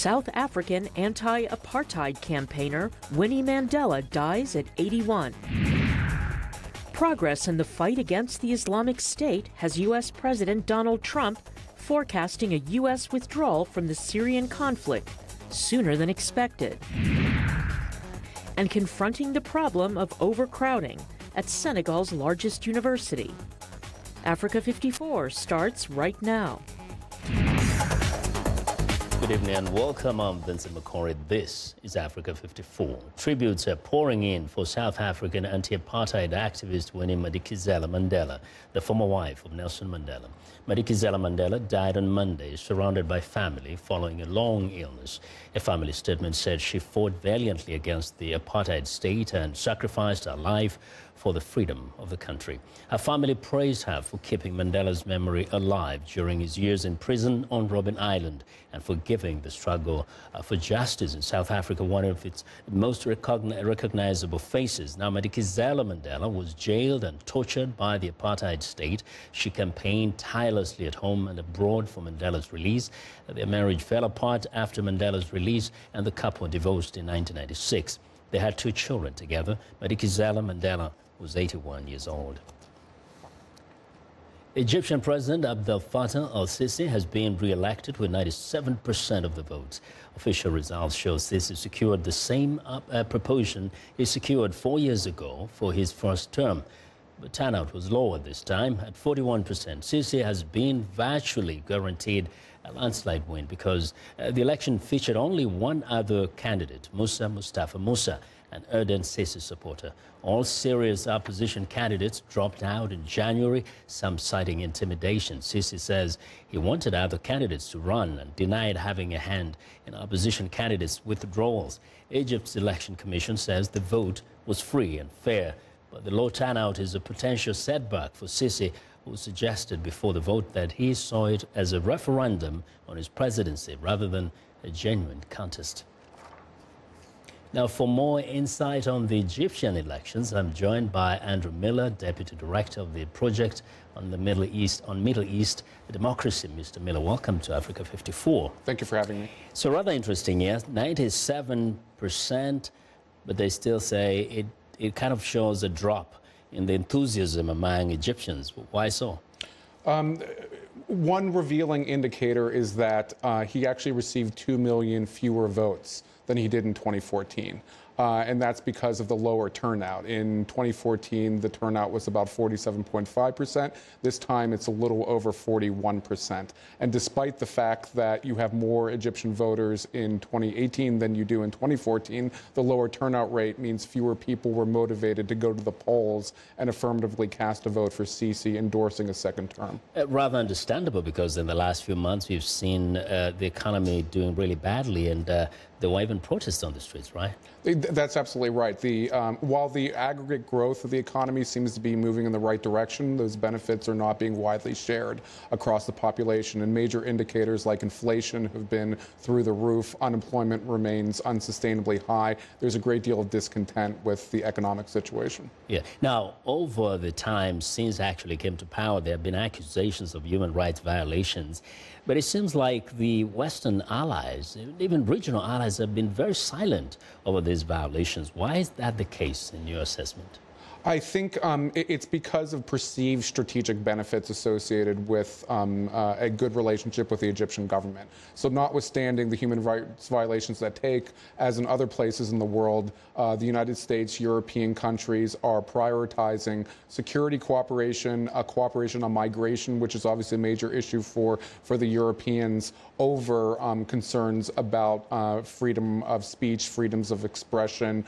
South African anti-apartheid campaigner Winnie Mandela dies at 81. Progress in the fight against the Islamic State has U.S. President Donald Trump forecasting a U.S. withdrawal from the Syrian conflict sooner than expected. And confronting the problem of overcrowding at Senegal's largest university. Africa 54 starts right now. Good evening and welcome. I'm Vincent McCorry. This is Africa 54. Tributes are pouring in for South African anti-apartheid activist Winnie Mandela, the former wife of Nelson Mandela. Mandela died on Monday, surrounded by family following a long illness. A family statement said she fought valiantly against the apartheid state and sacrificed her life for the freedom of the country. Her family praised her for keeping Mandela's memory alive during his years in prison on Robben Island and for giving the struggle for justice in South Africa one of its most recognizable faces. Now, Mandela was jailed and tortured by the apartheid state. She campaigned tirelessly at home and abroad for Mandela's release. Their marriage fell apart after Mandela's release, and the couple divorced in 1996. They had 2 children together. Mandela was 81 years old. Egyptian President Abdel Fattah al-Sisi has been re-elected with 97% of the votes. Official results show Sisi secured the same proportion he secured 4 years ago for his first term. But turnout was lower this time at 41%. Sisi has been virtually guaranteed a landslide win because the election featured only one other candidate, Mustafa Musa, an ardent Sisi supporter. All serious opposition candidates dropped out in January, some citing intimidation. Sisi says he wanted other candidates to run and denied having a hand in opposition candidates' withdrawals. Egypt's election commission says the vote was free and fair, but the low turnout is a potential setback for Sisi, who suggested before the vote that he saw it as a referendum on his presidency rather than a genuine contest. Now, for more insight on the Egyptian elections, I'm joined by Andrew Miller, Deputy Director of the Project on the Middle East Democracy. Mr. Miller, welcome to Africa 54. Thank you for having me. So rather interesting, yes, 97%, but they still say it kind of shows a drop in the enthusiasm among Egyptians. Why so? One revealing indicator is that he actually received 2 million fewer votes than he did in 2014. And that's because of the lower turnout. In 2014, the turnout was about 47.5%. This time, it's a little over 41%. And despite the fact that you have more Egyptian voters in 2018 than you do in 2014, the lower turnout rate means fewer people were motivated to go to the polls and affirmatively cast a vote for Sisi endorsing a second term. Rather understandable, because in the last few months, we've seen the economy doing really badly, and there were even protests on the streets, right? That's absolutely right. While the aggregate growth of the economy seems to be moving in the right direction, those benefits are not being widely shared across the population. And major indicators like inflation have been through the roof. Unemployment remains unsustainably high. There's a great deal of discontent with the economic situation. Yeah. Now, over the time since actually came to power, there have been accusations of human rights violations. But it seems like the Western allies, even regional allies, have been very silent over these violations. Why is that the case in your assessment? I think it's because of perceived strategic benefits associated with a good relationship with the Egyptian government. So notwithstanding the human rights violations that take, as in other places in the world, the United States, European countries are prioritizing security cooperation, cooperation on migration, which is obviously a major issue for the Europeans, over concerns about freedom of speech, freedoms of expression,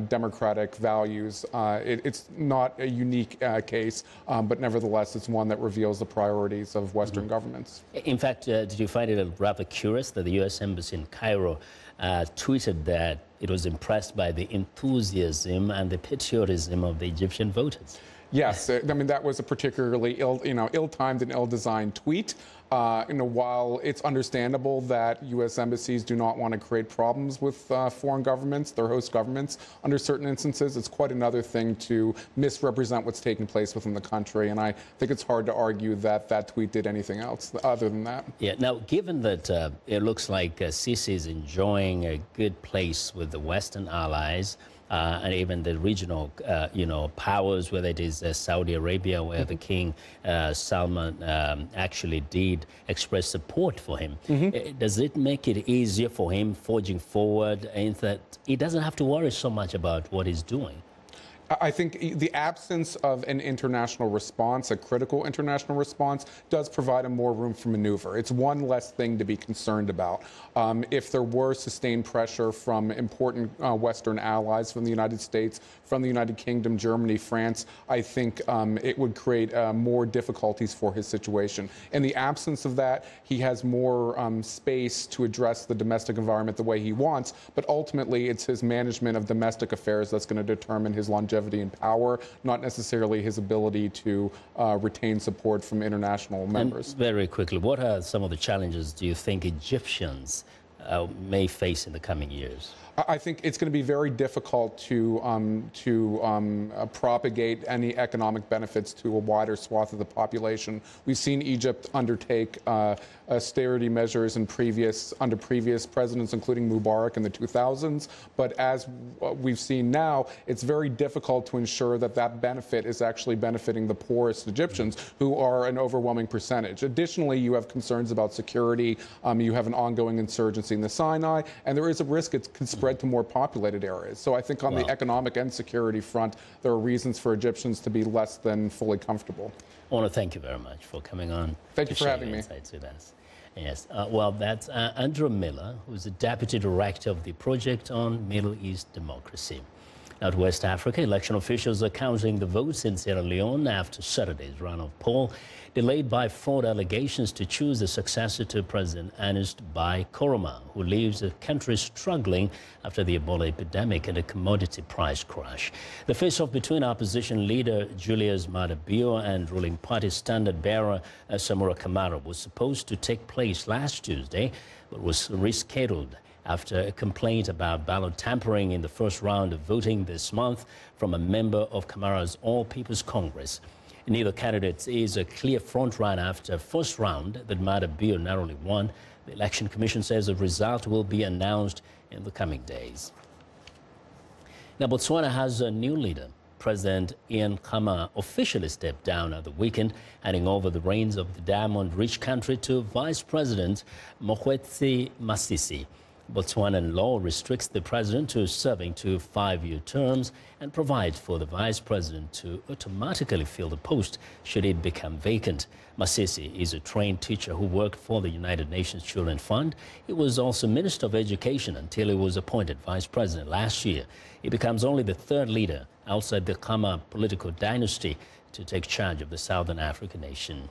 democratic values. It's not a unique case, but nevertheless, it's one that reveals the priorities of Western governments. In fact, did you find it rather curious that the U.S. Embassy in Cairo tweeted that it was impressed by the enthusiasm and the patriotism of the Egyptian voters? Yes, I mean, that was a particularly ill-timed and ill-designed tweet. While it's understandable that U.S. embassies do not want to create problems with foreign governments, their host governments, under certain instances, it's quite another thing to misrepresent what's taking place within the country. And I think it's hard to argue that that tweet did anything else other than that. Yeah. Now, given that it looks like Sisi is enjoying a good place with the Western allies, and even the regional, powers, whether it is Saudi Arabia, where the King Salman actually did express support for him. Does it make it easier for him forging forward in that he doesn't have to worry so much about what he's doing? I think the absence of an international response, a critical international response, does provide him more room for maneuver. It's one less thing to be concerned about. If there were sustained pressure from important Western allies, from the United States, from the United Kingdom, Germany, France, I think it would create more difficulties for his situation. In the absence of that, he has more space to address the domestic environment the way he wants, but ultimately it's his management of domestic affairs that's going to determine his longevity and power, not necessarily his ability to retain support from international members. And very quickly, what are some of the challenges do you think Egyptians may face in the coming years? I think it's going to be very difficult to propagate any economic benefits to a wider swath of the population. We've seen Egypt undertake austerity measures under previous presidents, including Mubarak in the 2000s. But as we've seen now, it's very difficult to ensure that that benefit is actually benefiting the poorest Egyptians, who are an overwhelming percentage. Additionally, you have concerns about security. You have an ongoing insurgency in the Sinai, and there is a risk it can spread to more populated areas. So I think on the economic and security front, there are reasons for Egyptians to be less than fully comfortable. I want to thank you very much for coming on. Thank you for having me. Insights with us. Yes, well, that's Andrew Miller, who's the Deputy Director of the Project on Middle East Democracy. Now to West Africa, election officials are counting the votes in Sierra Leone after Saturday's runoff poll, delayed by fraud allegations to choose a successor to President Ernest Bai Koroma, who leaves the country struggling after the Ebola epidemic and a commodity price crash. The face-off between opposition leader Julius Maada Bio and ruling party standard-bearer Samura Kamara was supposed to take place last Tuesday, but was rescheduled after a complaint about ballot tampering in the first round of voting this month from a member of Kamara's All People's Congress. Neither candidate is a clear front-runner after first round that Maada Bio narrowly won. The Election Commission says the result will be announced in the coming days. Now, Botswana has a new leader. President Ian Khama officially stepped down at the weekend, handing over the reins of the diamond-rich country to Vice President Mokgweetsi Masisi. Botswanan law restricts the president to serving 2 5-year terms and provides for the vice president to automatically fill the post should it become vacant. Masisi is a trained teacher who worked for the United Nations Children's Fund. He was also Minister of Education until he was appointed vice president last year. He becomes only the 3rd leader outside the Khama political dynasty to take charge of the Southern African nation.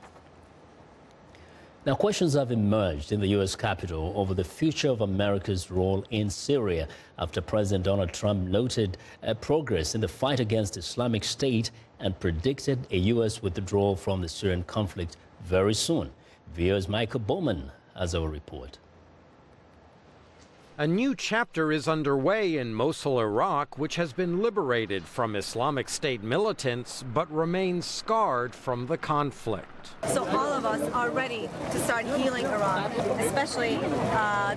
Now, questions have emerged in the U.S. Capitol over the future of America's role in Syria after President Donald Trump noted progress in the fight against Islamic State and predicted a U.S. withdrawal from the Syrian conflict very soon. VOA's Michael Bowman has our report. A new chapter is underway in Mosul, Iraq, which has been liberated from Islamic State militants but remains scarred from the conflict. So all of us are ready to start healing Iraq, especially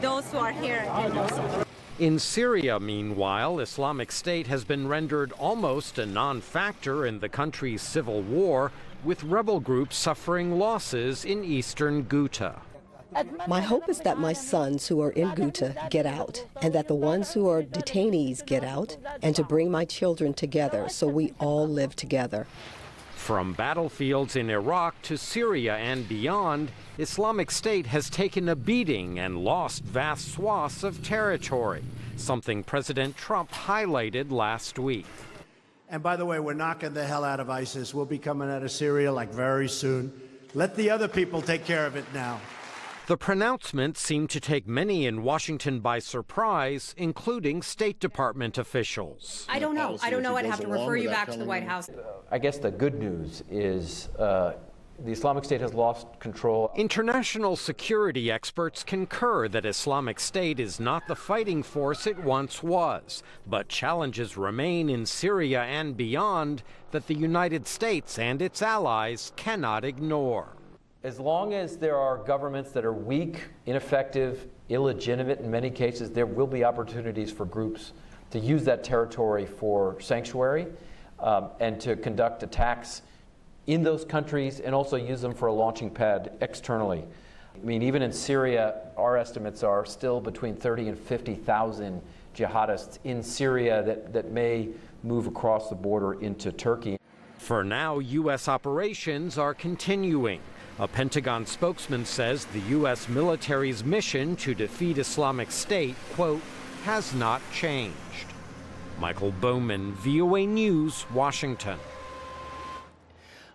those who are here in Mosul. In Syria, meanwhile, Islamic State has been rendered almost a non-factor in the country's civil war, with rebel groups suffering losses in eastern Ghouta. My hope is that my sons who are in Ghouta get out, and that the ones who are detainees get out, and to bring my children together so we all live together. From battlefields in Iraq to Syria and beyond, Islamic State has taken a beating and lost vast swaths of territory, something President Trump highlighted last week. And by the way, we're knocking the hell out of ISIS. We'll be coming out of Syria like very soon. Let the other people take care of it now. The pronouncement seemed to take many in Washington by surprise, including State Department officials. I don't know. I'd have to refer you back to the White House. I guess the good news is the Islamic State has lost control. International security experts concur that Islamic State is not the fighting force it once was, but challenges remain in Syria and beyond that the United States and its allies cannot ignore. As long as there are governments that are weak, ineffective, illegitimate in many cases, there will be opportunities for groups to use that territory for sanctuary and to conduct attacks in those countries and also use them for a launching pad externally. I mean, even in Syria, our estimates are still between 30 and 50,000 jihadists in Syria that may move across the border into Turkey. For now, U.S. operations are continuing. A Pentagon spokesman says the U.S. military's mission to defeat Islamic State, quote, has not changed. Michael Bowman, VOA News, Washington.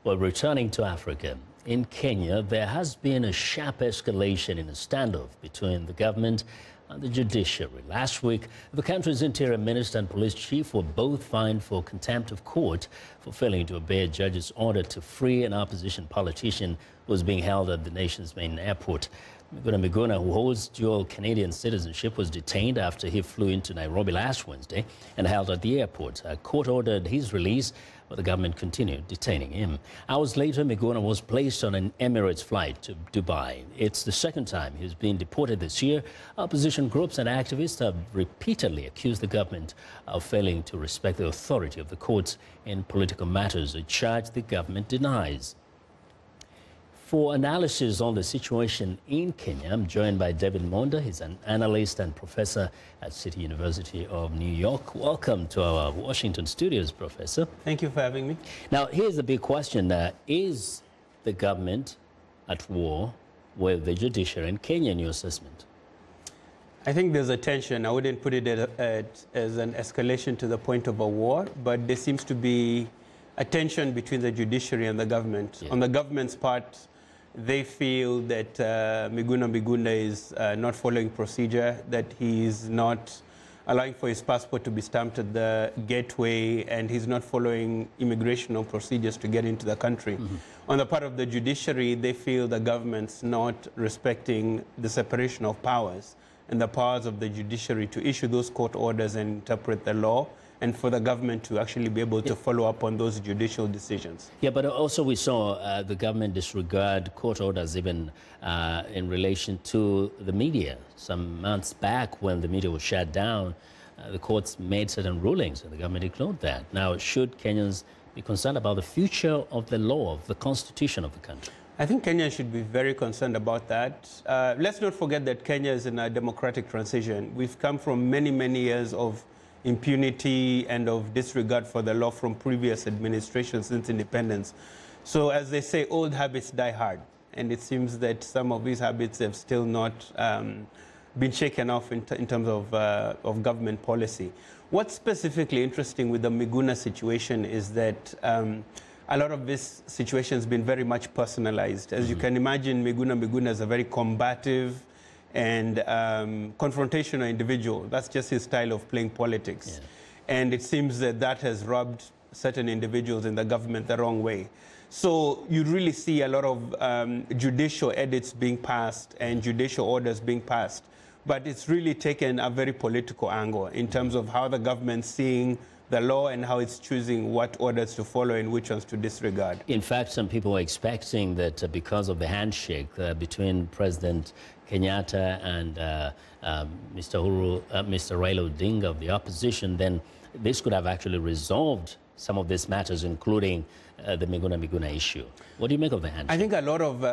Well, returning to Africa, in Kenya, there has been a sharp escalation in a standoff between the government and the judiciary. Last week, the country's interior minister and police chief were both fined for contempt of court for failing to obey a judge's order to free an opposition politician who was being held at the nation's main airport. Miguna, who holds dual Canadian citizenship, was detained after he flew into Nairobi last Wednesday and held at the airport. A court ordered his release, but the government continued detaining him. Hours later, Miguna was placed on an Emirates flight to Dubai. It's the second time he's been deported this year. Opposition groups and activists have repeatedly accused the government of failing to respect the authority of the courts in political matters, a charge the government denies. For analysis on the situation in Kenya, I'm joined by David Monda. He's an analyst and professor at City University of New York. Welcome to our Washington studios, Professor. Thank you for having me. Now, here's the big question. Is the government at war with the judiciary in Kenya, in your assessment? I think there's a tension. I wouldn't put it as an escalation to the point of a war, but there seems to be a tension between the judiciary and the government. Yeah. On the government's part, they feel that Miguna is not following procedure, that he's not allowing for his passport to be stamped at the gateway, and he's not following immigration procedures to get into the country. Mm-hmm. On the part of the judiciary, they feel the government's not respecting the separation of powers and the powers of the judiciary to issue those court orders and interpret the law, and for the government to actually be able to follow up on those judicial decisions. Yeah, but also we saw the government disregard court orders even in relation to the media. Some months back when the media was shut down, the courts made certain rulings and the government ignored that. Now, should Kenyans be concerned about the future of the law, of the constitution of the country? I think Kenya should be very concerned about that. Let's not forget that Kenya is in a democratic transition. We've come from many, many years of impunity and of disregard for the law from previous administrations since independence. So as they say, old habits die hard. And it seems that some of these habits have still not been shaken off in terms of government policy. What's specifically interesting with the Miguna situation is that a lot of this situation has been very much personalized. As you can imagine, Miguna is a very combative and confrontational individual. That's just his style of playing politics. Yeah. And it seems that that has rubbed certain individuals in the government the wrong way. So you really see a lot of judicial edicts being passed and judicial orders being passed. But it's really taken a very political angle in terms of how the government's seeing the law and how it's choosing what orders to follow and which ones to disregard. In fact, some people are expecting that because of the handshake between President Kenyatta and Mr. Raila Odinga of the opposition, then this could have actually resolved some of these matters, including the Miguna issue. What do you make of the handshake? I think a lot of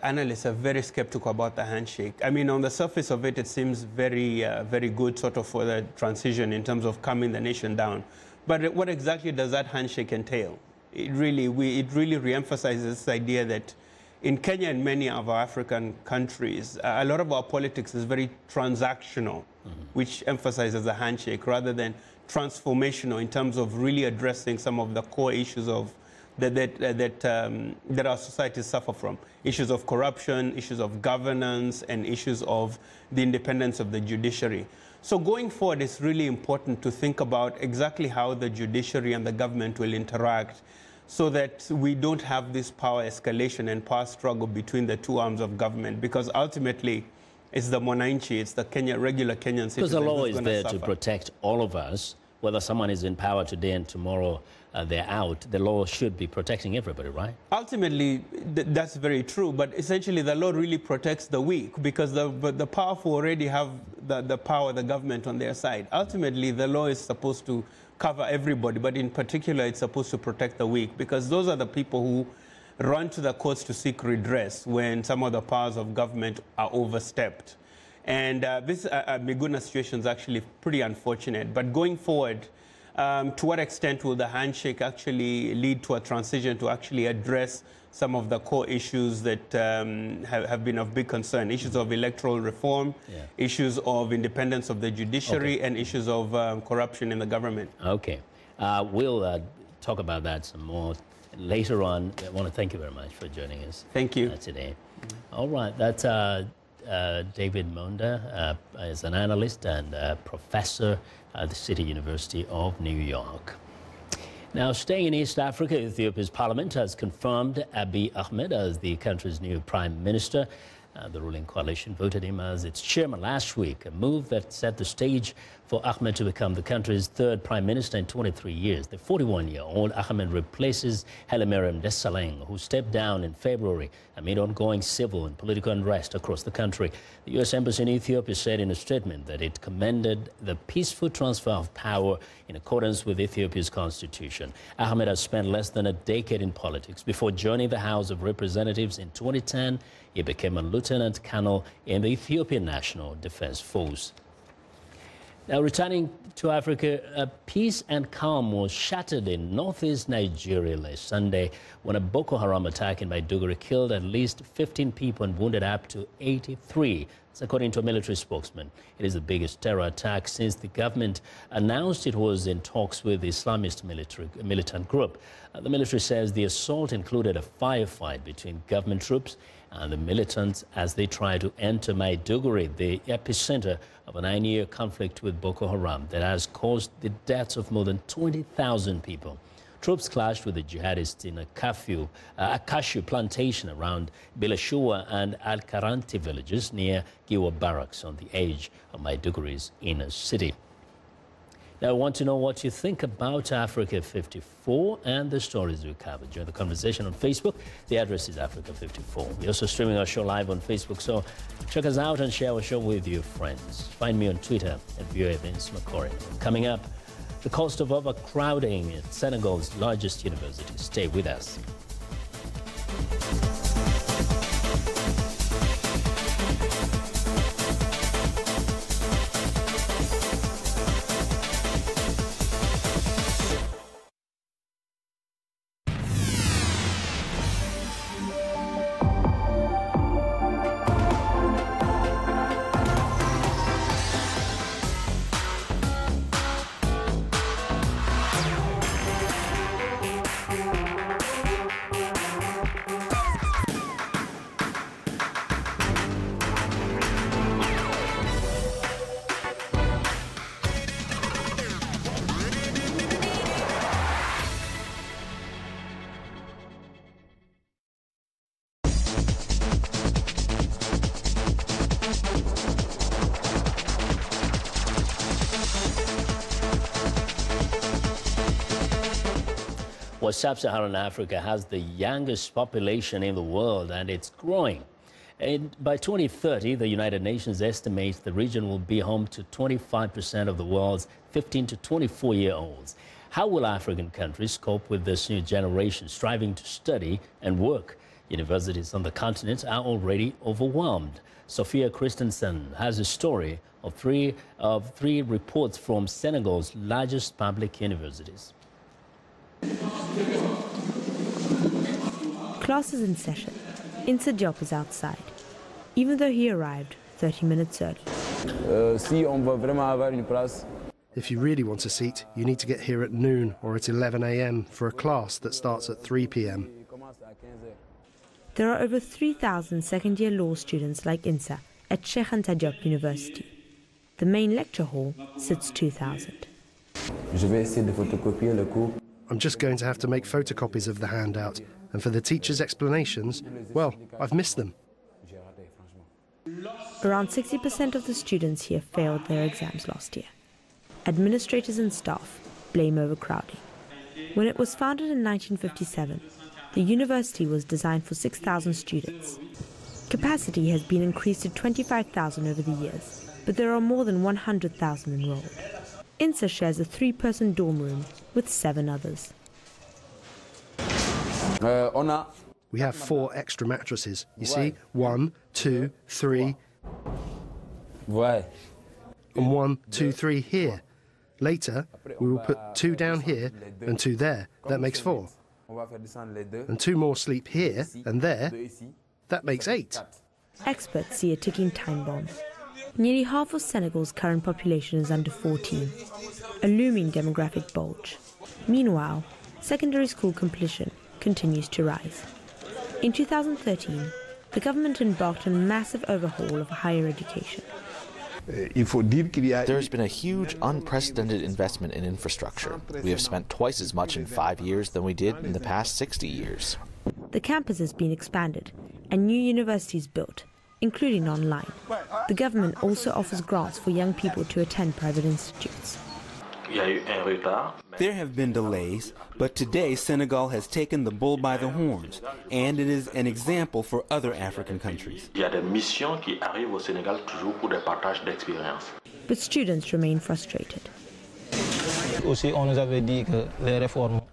analysts are very skeptical about the handshake. I mean, on the surface of it, it seems very, very good sort of for the transition in terms of calming the nation down. But what exactly does that handshake entail? It really reemphasizes this idea that in Kenya and many of our African countries, a lot of our politics is very transactional, which emphasizes the handshake rather than transformational in terms of really addressing some of the core issues of that our societies suffer from. Issues of corruption, issues of governance, and issues of the independence of the judiciary. So going forward, it's really important to think about exactly how the judiciary and the government will interact so that we don't have this power escalation and power struggle between the two arms of government, because ultimately it's the Mwananchi, it's the regular Kenyan citizens. Because the law is there to protect all of us, whether someone is in power today and tomorrow they're out. The law should be protecting everybody, right? Ultimately, that's very true, but essentially the law really protects the weak, because the powerful already have the power, the government on their side. Ultimately, the law is supposed to cover everybody, but in particular, it's supposed to protect the weak, because those are the people who run to the courts to seek redress when some of the powers of government are overstepped. And this Miguna situation is actually pretty unfortunate. But going forward, to what extent will the handshake actually lead to a transition to actually address some of the core issues that have been of big concern? Issues of electoral reform, issues of independence of the judiciary, and issues of corruption in the government. Okay. We'll talk about that some more later on. I want to thank you very much for joining us. Thank you. Today. All right. That's David Monda is an analyst and professor at the City University of New York. Now, staying in East Africa, Ethiopia's parliament has confirmed Abiy Ahmed as the country's new prime minister. The ruling coalition voted him as its chairman last week, a move that set the stage for Ahmed to become the country's third prime minister in 23 years. The 41-year-old Ahmed replaces Hailemariam Desalegn, who stepped down in February amid ongoing civil and political unrest across the country. The U.S. Embassy in Ethiopia said in a statement that it commended the peaceful transfer of power in accordance with Ethiopia's constitution. Ahmed has spent less than a decade in politics. Before joining the House of Representatives in 2010, he became a lieutenant colonel in the Ethiopian National Defense Force. Now, returning to Africa, peace and calm was shattered in northeast Nigeria last Sunday when a Boko Haram attack in Maiduguri killed at least 15 people and wounded up to 83. That's according to a military spokesman. It is the biggest terror attack since the government announced it was in talks with the Islamist militant group. The military says the assault included a firefight between government troops and the militants as they try to enter Maiduguri, the epicenter of a 9-year conflict with Boko Haram that has caused the deaths of more than 20,000 people. Troops clashed with the jihadists in a cashew plantation around Bilashua and Al-Karanti villages near Giwa Barracks on the edge of Maiduguri's inner city. Now, I want to know what you think about Africa 54 and the stories we covered. Join the conversation on Facebook. The address is Africa 54. We're also streaming our show live on Facebook, so check us out and share our show with your friends. Find me on Twitter at VOA Vince McCory. Coming up, the cost of overcrowding at Senegal's largest university. Stay with us. Well, Sub-Saharan Africa has the youngest population in the world, and it's growing. And by 2030, the United Nations estimates the region will be home to 25% of the world's 15 to 24-year-olds. How will African countries cope with this new generation striving to study and work? Universities on the continent are already overwhelmed. Sophia Christensen has a story of three reports from Senegal's largest public universities. Class is in session. Insa Diop is outside, even though he arrived 30 minutes early. If you really want a seat, you need to get here at noon or at 11 a.m. for a class that starts at 3 p.m. There are over 3,000 second-year law students like Insa at Sheikh Anta Diop University. The main lecture hall sits 2,000. I'm just going to have to make photocopies of the handout, and for the teachers' explanations, well, I've missed them. Around 60% of the students here failed their exams last year. Administrators and staff blame overcrowding. When it was founded in 1957, the university was designed for 6,000 students. Capacity has been increased to 25,000 over the years, but there are more than 100,000 enrolled. INSA shares a 3-person dorm room with 7 others. We have 4 extra mattresses. You see? 1, 2, 3. And 1, 2, 3 here. Later, we will put 2 down here and 2 there. That makes 4. And 2 more sleep here and there. That makes 8. Experts see a ticking time bomb. Nearly half of Senegal's current population is under 14, a looming demographic bulge. Meanwhile, secondary school completion continues to rise. In 2013, the government embarked on a massive overhaul of higher education. There has been a huge, unprecedented investment in infrastructure. We have spent twice as much in 5 years than we did in the past 60 years. The campus has been expanded and new universities built, including online. The government also offers grants for young people to attend private institutes. There have been delays, but today Senegal has taken the bull by the horns, and it is an example for other African countries. But students remain frustrated.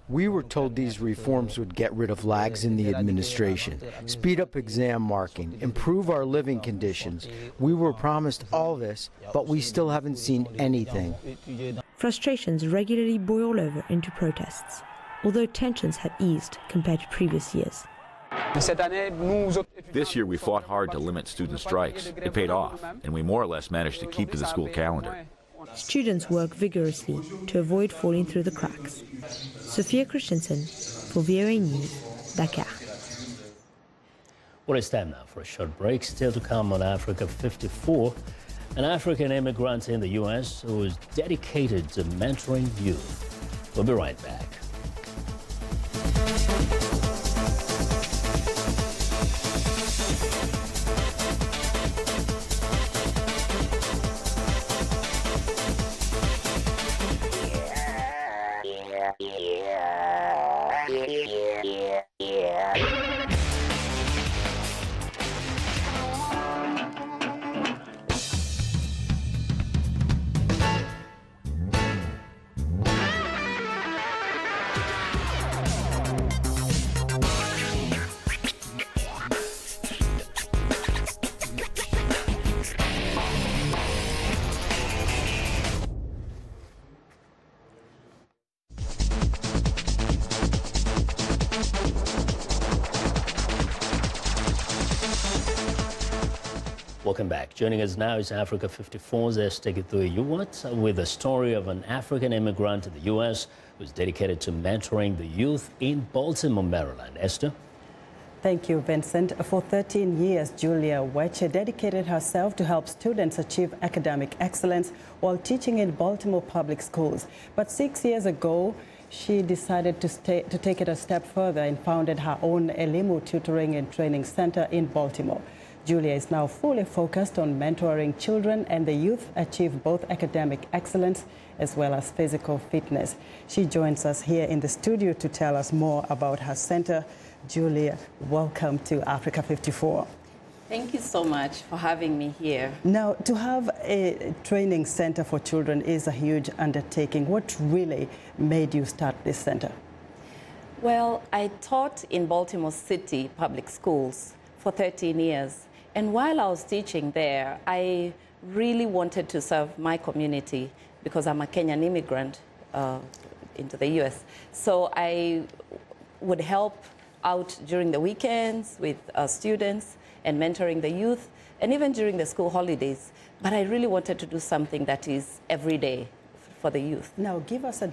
We were told these reforms would get rid of lags in the administration, speed up exam marking, improve our living conditions. We were promised all this, but we still haven't seen anything. Frustrations regularly boil over into protests, although tensions have eased compared to previous years. This year we fought hard to limit student strikes. It paid off, and we more or less managed to keep to the school calendar. Students work vigorously to avoid falling through the cracks. Sophia Christensen for VOA News, Dakar. Well, it's time now for a short break. Still to come on Africa 54, an African immigrant in the U.S. who is dedicated to mentoring youth. We'll be right back. Welcome back. Joining us now is Africa 54's Esther Githuewot with the story of an African immigrant in the U.S. who's dedicated to mentoring the youth in Baltimore, Maryland. Esther? Thank you, Vincent. For 13 years, Julia Weche dedicated herself to help students achieve academic excellence while teaching in Baltimore public schools. But 6 years ago, she decided to take it a step further and founded her own Elimu Tutoring and Training Center in Baltimore. Julia is now fully focused on mentoring children and the youth achieve both academic excellence as well as physical fitness. She joins us here in the studio to tell us more about her center. Julia, welcome to Africa 54. Thank you so much for having me here. Now, to have a training center for children is a huge undertaking. What really made you start this center? Well, I taught in Baltimore City public schools for 13 years. And while I was teaching there, I really wanted to serve my community because I'm a Kenyan immigrant into the U.S. So I would help out during the weekends with students and mentoring the youth, and even during the school holidays. But I really wanted to do something that is every day for the youth. Now, give us a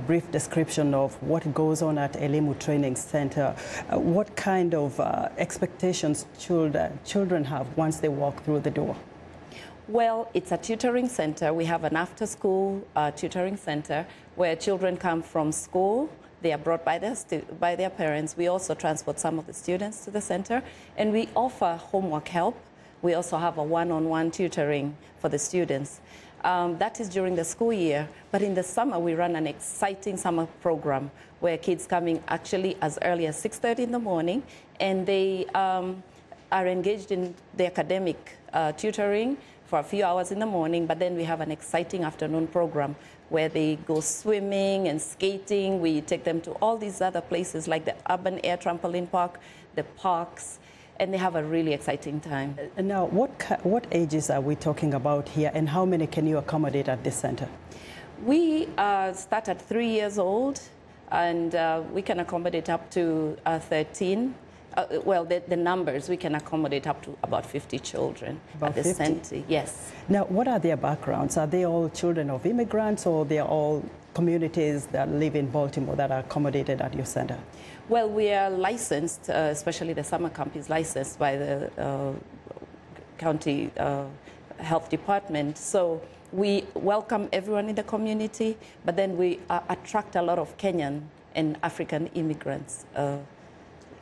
brief description of what goes on at Elimu Training Center. What kind of expectations children have once they walk through the door? Well, it's a tutoring center. We have an after-school tutoring center where children come from school. They are brought by their parents. We also transport some of the students to the center, and we offer homework help. We also have a one-on-one tutoring for the students. That is during the school year, but in the summer we run an exciting summer program where kids coming actually as early as 6:30 in the morning, and they are engaged in the academic tutoring for a few hours in the morning, but then we have an exciting afternoon program where they go swimming and skating. We take them to all these other places like the Urban Air Trampoline Park, the parks, and they have a really exciting time. Now, what ages are we talking about here, and how many can you accommodate at this center? We start at 3 years old, and we can accommodate up to 13. Well, the numbers, we can accommodate up to about 50 children at the center. Yes. Now, what are their backgrounds? Are they all children of immigrants, or they are all communities that live in Baltimore that are accommodated at your center? Well, we are licensed, especially the summer camp is licensed by the county health department. So we welcome everyone in the community, but then we attract a lot of Kenyan and African immigrants.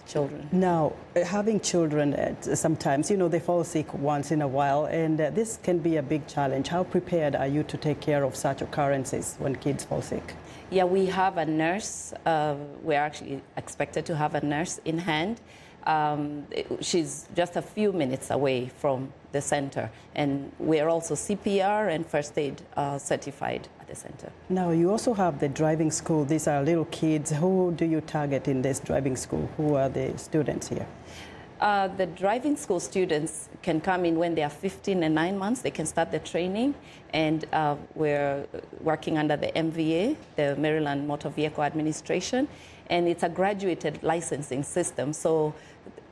Children. Now, having children, sometimes, you know, they fall sick once in a while, and this can be a big challenge. How prepared are you to take care of such occurrences when kids fall sick? Yeah, we have a nurse. We're actually expected to have a nurse in hand. She's just a few minutes away from the center, and we're also CPR and first aid certified at the center. Now, you also have the driving school. These are little kids. Who do you target in this driving school? Who are the students here? The driving school students can come in when they are 15 and 9 months. They can start the training, and we're working under the MVA, the Maryland Motor Vehicle Administration, and it's a graduated licensing system. So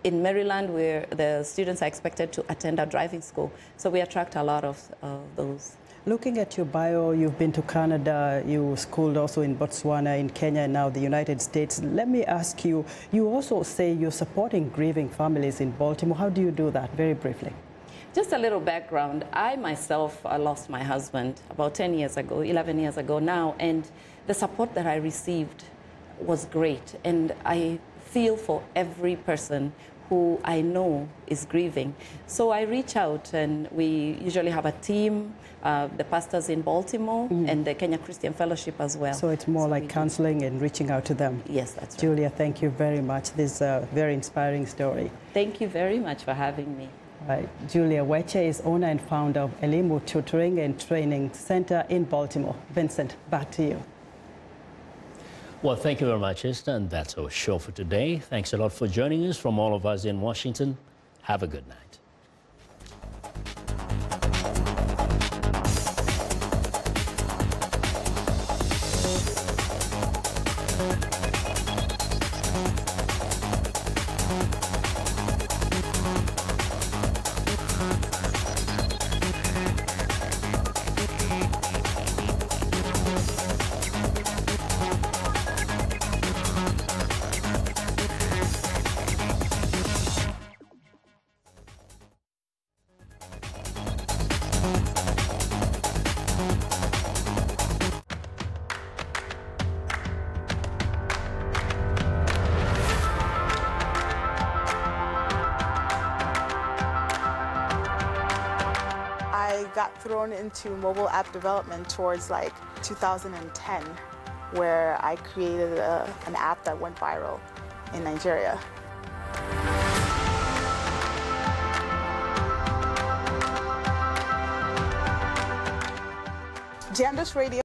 in Maryland, where the students are expected to attend our driving school, so we attract a lot of those. Looking at your bio, you've been to Canada, you schooled also in Botswana, in Kenya, and now the United States. Let me ask you, you also say you're supporting grieving families in Baltimore. How do you do that, very briefly? Just a little background. I myself lost my husband about 10 years ago, 11 years ago now, and the support that I received was great. And I feel for every person who I know is grieving. So I reach out, and we usually have a team, the pastors in Baltimore and the Kenya Christian Fellowship as well. So it's more like counseling and reaching out to them. Yes, that's right. Julia, thank you very much. This is a very inspiring story. Thank you very much for having me. Right. Julia Weche is owner and founder of Elimu Tutoring and Training Center in Baltimore. Vincent, back to you. Well, thank you very much, Esther, and that's our show for today. Thanks a lot for joining us. From all of us in Washington, have a good night. Got thrown into mobile app development towards like 2010, where I created an app that went viral in Nigeria. Jandos Radio